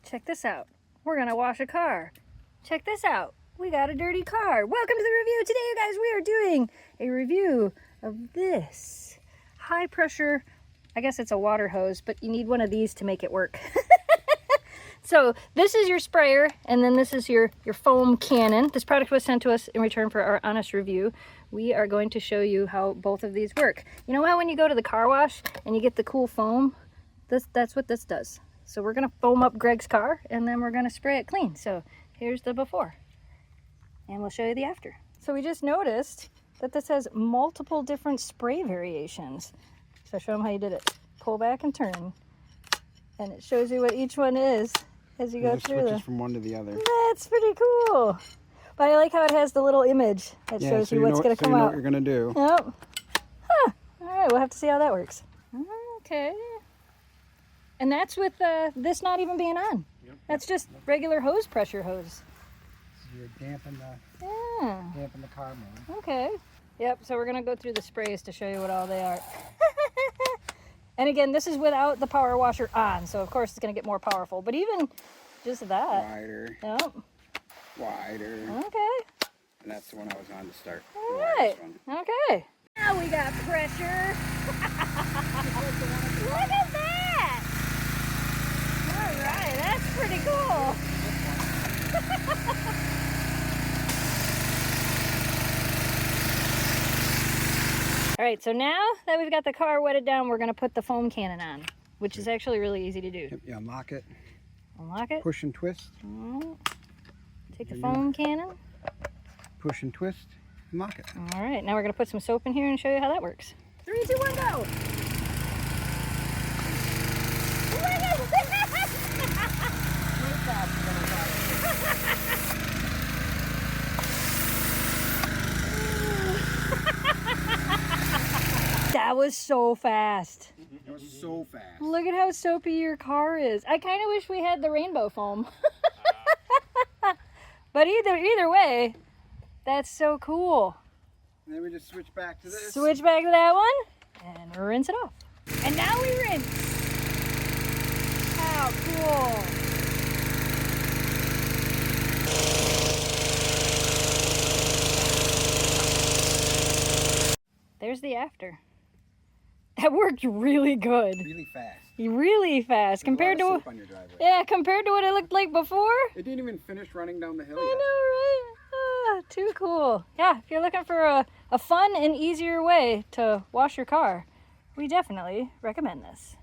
Check this out. We're gonna wash a car. Check this out. We got a dirty car. Welcome to the review. Today, you guys, we are doing a review of this high pressure, I guess it's a water hose, but you need one of these to make it work. So this is your sprayer, and then this is your foam cannon. This product was sent to us in return for our honest review. We are going to show you how both of these work. You know how when you go to the car wash and you get the cool foam? That's what this does. So we're gonna foam up Greg's car, and then we're gonna spray it clean. So here's the before, and we'll show you the after. So we just noticed that this has multiple different spray variations. So show them how you did it. Pull back and turn, and it shows you what each one is as you go through them. Switches from one to the other. That's pretty cool. But I like how it has the little image that shows you what's going to come out. What you're going to do. Yep. Huh. All right, we'll have to see how that works. Okay. And that's with this not even being on. Yep. That's just regular hose pressure hose. So you're damping the car mode. Okay. Yep, so we're going to go through the sprays to show you what all they are. And again, this is without the power washer on, so of course it's going to get more powerful. But even just that. Wider. Yep. Wider. Okay. And that's the one I was on to start. All right. Okay. Now we got pressure. Look at that. All right, that's pretty cool. All right, so now that we've got the car wetted down, we're going to put the foam cannon on, which is actually really easy to do. Yep, you unlock it. Unlock it. Push and twist. Take the foam cannon. Push and twist. Unlock it. All right, now we're going to put some soap in here and show you how that works. 3, 2, 1, go! That was so fast. That was so fast. Look at how soapy your car is. I kind of wish we had the rainbow foam. But either way, that's so cool. And then we just switch back to this. Switch back to that one and rinse it off. And now we rinse. How cool. There's the after. That worked really good. Really fast. Really fast. Compared to soap on your driveway. Yeah, compared to what it looked like before. It didn't even finish running down the hill I yet. know, right? Ah, too cool. Yeah, if you're looking for a fun and easier way to wash your car, we definitely recommend this.